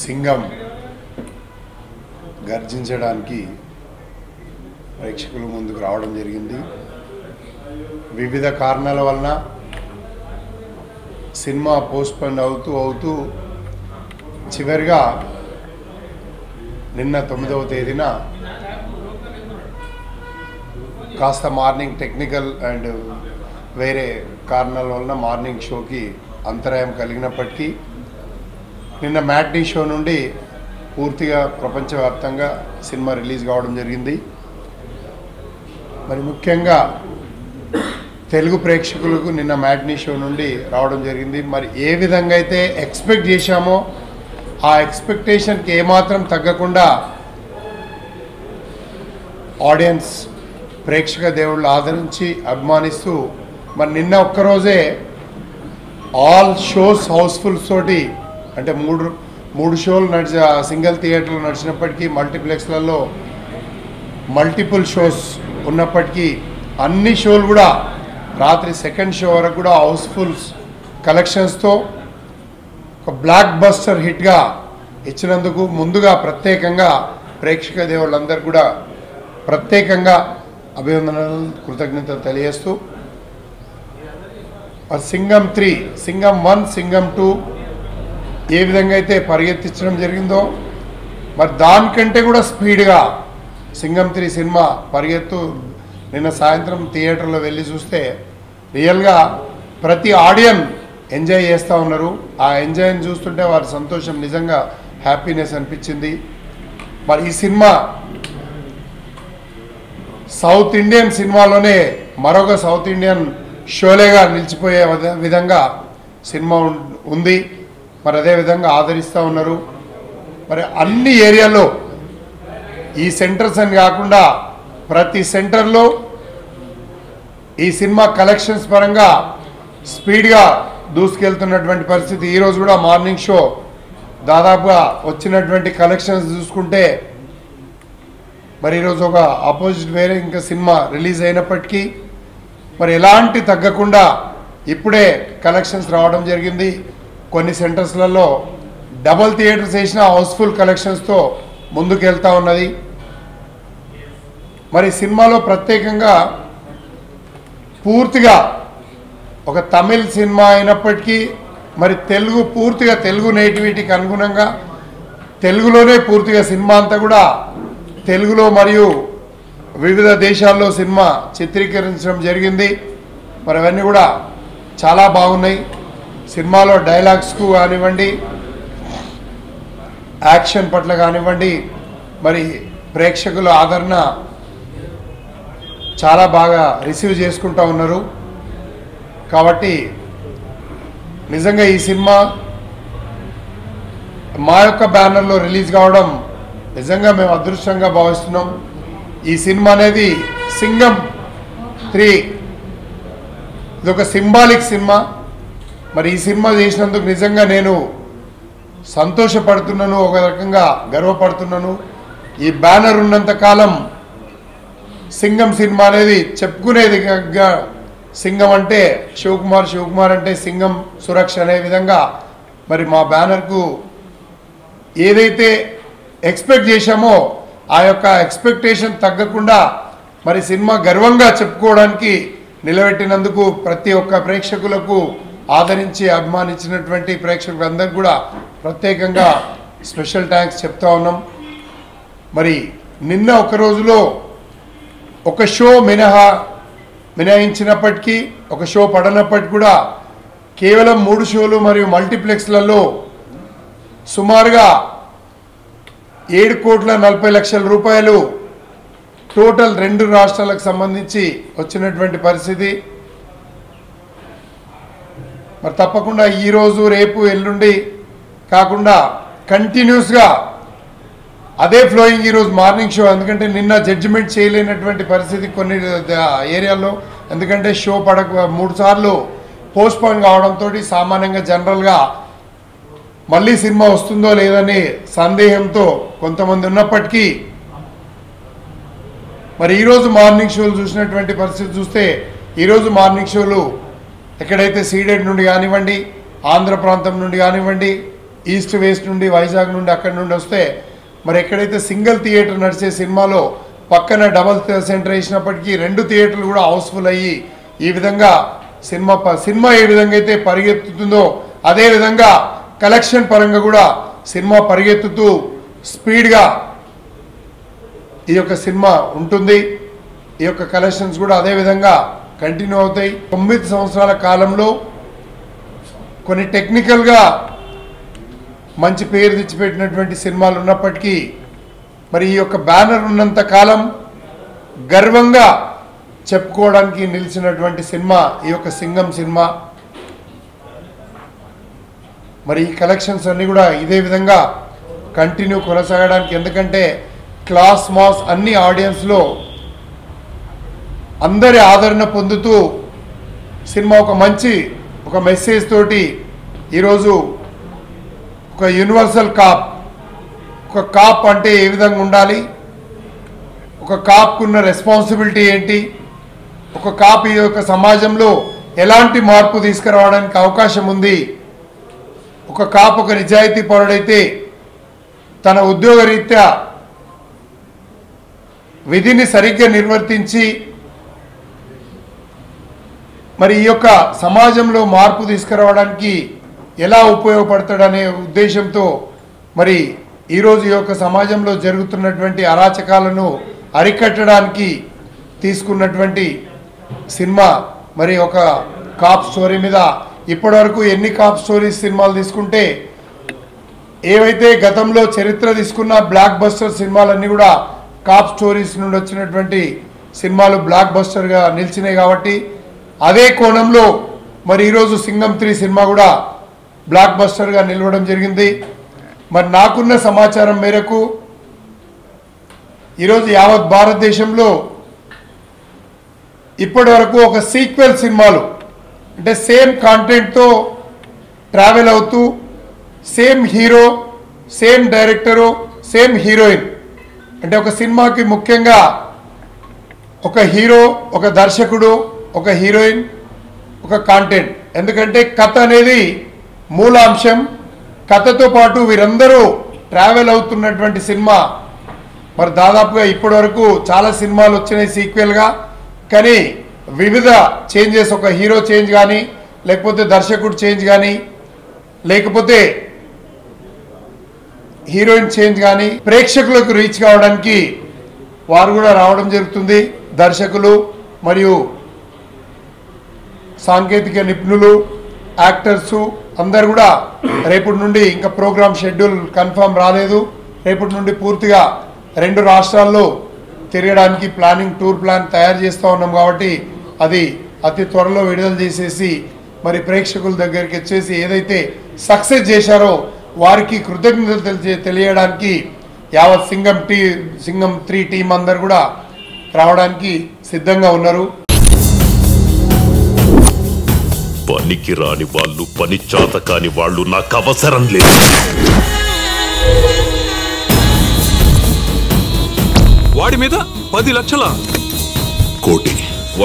సింగం గర్జించడానికి ప్రేక్షకుల ముందుకు రావడం జరిగింది. వివిధ కారణాల వలన సినిమా పోస్ట్పోన్ అవుతూ చివరిగా నిన్న 9వ తేదీన కాస్త మార్నింగ్ టెక్నికల్ అండ్ వేరే కారణాల వలన మార్నింగ్ షోకి అంతరాయం కలిగినప్పటికీ నిన్న మ్యాట్నీ షో నుండి పూర్తిగా ప్రపంచవ్యాప్తంగా సినిమా రిలీజ్ కావడం జరిగింది. మరి ముఖ్యంగా తెలుగు ప్రేక్షకులకు నిన్న మ్యాట్నీ షో నుండి రావడం జరిగింది. మరి ఏ విధంగా అయితే ఎక్స్పెక్ట్ చేశామో ఆ ఎక్స్పెక్టేషన్కి ఏమాత్రం తగ్గకుండా ఆడియన్స్ ప్రేక్షక దేవుళ్ళు ఆదరించి అభిమానిస్తూ మరి నిన్న ఒక్కరోజే ఆల్ షోస్ హౌస్ఫుల్స్ తోటి అంటే మూడు షోలు సింగిల్ థియేటర్లో నడిచినప్పటికీ మల్టీప్లెక్స్లలో మల్టిపుల్ షోస్ ఉన్నప్పటికీ అన్ని షోలు కూడా రాత్రి సెకండ్ షో వరకు కూడా హౌస్ఫుల్స్ కలెక్షన్స్తో ఒక బ్లాక్ బస్టర్ హిట్గా ఇచ్చినందుకు ముందుగా ప్రత్యేకంగా ప్రేక్షక దేవుళ్ళందరూ కూడా ప్రత్యేకంగా అభినందనలు కృతజ్ఞతలు తెలియజేస్తూ సింగం 3, సింగం 1, సింగం 2 ఏ విధంగా అయితే పరిగెత్తించడం జరిగిందో మరి దానికంటే కూడా స్పీడ్గా సింగం 3 సినిమా పరిగెత్తు నిన్న సాయంత్రం థియేటర్లో వెళ్ళి చూస్తే రియల్గా ప్రతి ఆడియన్ ఎంజాయ్ చేస్తూ ఉన్నారు. ఆ ఎంజాయ్ని చూస్తుంటే వారి సంతోషం నిజంగా హ్యాపీనెస్ అనిపించింది. మరి ఈ సినిమా సౌత్ ఇండియన్ సినిమాలోనే మరొక సౌత్ ఇండియన్ షోలేగా నిలిచిపోయే విధంగా సినిమా ఉంది. మరి అదేవిధంగా ఆదరిస్తూ ఉన్నారు. మరి అన్ని ఏరియాలో ఈ సెంటర్స్ అని కాకుండా ప్రతి సెంటర్లో ఈ సినిమా కలెక్షన్స్ పరంగా స్పీడ్గా దూసుకెళ్తున్నటువంటి పరిస్థితి. ఈరోజు కూడా మార్నింగ్ షో దాదాపుగా వచ్చినటువంటి కలెక్షన్స్ చూసుకుంటే మరి ఈరోజు ఒక ఆపోజిట్ వేరే ఇంకా సినిమా రిలీజ్ అయినప్పటికీ మరి ఎలాంటి తగ్గకుండా ఇప్పుడే కలెక్షన్స్ రావడం జరిగింది. కొన్ని సెంటర్స్లలో డబుల్ థియేటర్స్ వేసిన హౌస్ఫుల్ కలెక్షన్స్తో ముందుకు వెళ్తూ ఉన్నది. మరి సినిమాలో ప్రత్యేకంగా పూర్తిగా ఒక తమిళ్ సినిమా అయినప్పటికీ మరి పూర్తిగా తెలుగు నేటివిటీకి అనుగుణంగా తెలుగులోనే పూర్తిగా సినిమా అంతా కూడా తెలుగులో మరియు వివిధ దేశాల్లో సినిమా చిత్రీకరించడం జరిగింది. మరి అవన్నీ కూడా చాలా బాగున్నాయి. సినిమాలో డైలాగ్స్కు కానివ్వండి, యాక్షన్ పట్ల కానివ్వండి, మరి ప్రేక్షకుల ఆదరణ చాలా బాగా రిసీవ్ చేసుకుంటూ ఉన్నారు. కాబట్టి నిజంగా ఈ సినిమా మా యొక్క బ్యానర్లో రిలీజ్ కావడం నిజంగా మేము అదృష్టంగా భావిస్తున్నాం. ఈ సినిమా అనేది సింగం 3 ఇదొక సింబాలిక్ సినిమా. మరి ఈ సినిమా చేసినందుకు నిజంగా నేను సంతోషపడుతున్నాను, ఒక రకంగా గర్వపడుతున్నాను. ఈ బ్యానర్ ఉన్నంతకాలం సింగం సినిమా అనేది చెప్పుకునేది. సింగం అంటే శివకుమార్ అంటే సింగం సురక్ష అనే విధంగా మరి మా బ్యానర్కు ఏదైతే ఎక్స్పెక్ట్ చేశామో ఆ యొక్క ఎక్స్పెక్టేషన్ తగ్గకుండా మరి సినిమా గర్వంగా చెప్పుకోవడానికి నిలబెట్టినందుకు ప్రతి ఒక్క ప్రేక్షకులకు ఆదరించి అభిమానించినటువంటి ప్రేక్షకులందరికీ కూడా ప్రత్యేకంగా స్పెషల్ థ్యాంక్స్ చెప్తా ఉన్నాం. మరి నిన్న ఒక రోజులో ఒక షో మినహాయించినప్పటికీ ఒక షో పడనప్పటికీ కూడా కేవలం 3 షోలు మరియు మల్టీప్లెక్స్లలో సుమారుగా 7,40,00,000 రూపాయలు టోటల్ 2 రాష్ట్రాలకు సంబంధించి వచ్చినటువంటి పరిస్థితి. మరి తప్పకుండా ఈరోజు రేపు ఎల్లుండి కాకుండా కంటిన్యూస్గా అదే ఫ్లోయింగ్ ఈరోజు మార్నింగ్ షో. ఎందుకంటే నిన్న జడ్జిమెంట్ చేయలేనటువంటి పరిస్థితి కొన్ని ఏరియాలో, ఎందుకంటే షో 3 సార్లు పోస్ట్పోన్ కావడంతో సామాన్యంగా జనరల్గా మళ్ళీ సినిమా వస్తుందో లేదని సందేహంతో కొంతమంది ఉన్నప్పటికీ మరి ఈరోజు మార్నింగ్ షోలు చూసినటువంటి పరిస్థితి చూస్తే ఈరోజు మార్నింగ్ షోలు ఎక్కడైతే సీడెడ్ నుండి కానివ్వండి, ఆంధ్ర ప్రాంతం నుండి కానివ్వండి, ఈస్ట్ వెస్ట్ నుండి వైజాగ్ నుండి అక్కడి నుండి వస్తే మరి ఎక్కడైతే సింగిల్ థియేటర్ నడిచే సినిమాలో పక్కన డబల్ సెంటర్ వేసినప్పటికీ 2 థియేటర్లు కూడా హౌస్ఫుల్ అయ్యి ఈ విధంగా సినిమా ఏ విధంగా అయితే పరిగెత్తుతుందో అదే విధంగా కలెక్షన్ పరంగా కూడా సినిమా పరిగెత్తుతూ స్పీడ్గా ఈ యొక్క సినిమా ఉంటుంది. ఈ యొక్క కలెక్షన్స్ కూడా అదే విధంగా కంటిన్యూ అవుతాయి. 9 సంవత్సరాల కాలంలో కొన్ని టెక్నికల్గా మంచి పేరు తెచ్చిపెట్టినటువంటి సినిమాలు ఉన్నప్పటికీ మరి ఈ యొక్క బ్యానర్ ఉన్నంత కాలం గర్వంగా చెప్పుకోవడానికి నిలిచినటువంటి సినిమా ఈ యొక్క సింగం సినిమా. మరి ఈ కలెక్షన్స్ అన్నీ కూడా ఇదే విధంగా కంటిన్యూ కొనసాగడానికి, ఎందుకంటే క్లాస్ మాస్ అన్ని ఆడియన్స్లో అందరి ఆదరణ పొందుతూ సినిమా ఒక మెసేజ్ తోటి ఈరోజు ఒక యూనివర్సల్ కాప్, ఒక కాప్ అంటే ఏ విధంగా ఉండాలి, ఒక కాప్కున్న రెస్పాన్సిబిలిటీ ఏంటి, ఒక కాప్ ఈ యొక్క సమాజంలో ఎలాంటి మార్పు తీసుకురావడానికి అవకాశం ఉంది, ఒక కాప్ ఒక నిజాయితీ పరుడైతే తన ఉద్యోగరీత్యా విధిని సరిగ్గా నిర్వర్తించి మరి ఈ యొక్క సమాజంలో మార్పు తీసుకురావడానికి ఎలా ఉపయోగపడతాడనే ఉద్దేశంతో మరి ఈరోజు ఈ యొక్క సమాజంలో జరుగుతున్నటువంటి అరాచకాలను అరికట్టడానికి తీసుకున్నటువంటి సినిమా. మరి ఒక కాప్ స్టోరీ మీద ఇప్పటివరకు ఎన్ని కాప్ స్టోరీస్ సినిమాలు తీసుకుంటే ఏవైతే గతంలో చరిత్ర తీసుకున్న బ్లాక్ బస్టర్ సినిమాలన్నీ కూడా కాప్ స్టోరీస్ నుండి వచ్చినటువంటి సినిమాలు బ్లాక్ బస్టర్గా నిలిచినాయి. కాబట్టి అదే కోణంలో మరి ఈరోజు సింగం 3 సినిమా కూడా బ్లాక్ బస్టర్గా నిలవడం జరిగింది. మరి నాకున్న సమాచారం మేరకు ఈరోజు యావత్ భారతదేశంలో ఇప్పటి వరకు ఒక సీక్వెల్ సినిమాలు అంటే సేమ్ కాంటెంట్తో ట్రావెల్ అవుతూ same hero, same director, same heroine, అంటే ఒక సినిమాకి ముఖ్యంగా ఒక హీరో, ఒక దర్శకుడు, ఒక హీరోయిన్, ఒక కాంటెంట్. ఎందుకంటే కథ అనేది మూలాంశం. కథతో పాటు వీరందరూ ట్రావెల్ అవుతున్నటువంటి సినిమా. మరి దాదాపుగా ఇప్పటి వరకు చాలా సినిమాలు వచ్చినాయి సీక్వెల్గా, కానీ వివిధ చేంజెస్, ఒక హీరో చేంజ్ కానీ, లేకపోతే దర్శకుడు చేంజ్ కానీ, లేకపోతే హీరోయిన్ చేంజ్ కానీ ప్రేక్షకులకు రీచ్ కావడానికి వారు కూడా రావడం జరుగుతుంది. దర్శకులు మరియు సాంకేతిక నిపుణులు, యాక్టర్సు అందరు కూడా రేపటి నుండి, ఇంకా ప్రోగ్రామ్ షెడ్యూల్ కన్ఫర్మ్ రాలేదు, రేపటి నుండి పూర్తిగా 2 రాష్ట్రాల్లో తిరగడానికి టూర్ ప్లాన్ తయారు చేస్తూ ఉన్నాం. కాబట్టి అది అతి త్వరలో విడుదల చేసేసి మరి ప్రేక్షకుల దగ్గరికి వచ్చేసి ఏదైతే సక్సెస్ చేశారో వారికి కృతజ్ఞతలు తెలియడానికి యావత్ సింగం 3 టీం అందరు కూడా రావడానికి సిద్ధంగా ఉన్నారు. పనికి రాని వాళ్ళు, పని చేత కాని వాళ్ళు నాకు అవసరం లేదు. వాడి మీద 10 లక్షల కోటి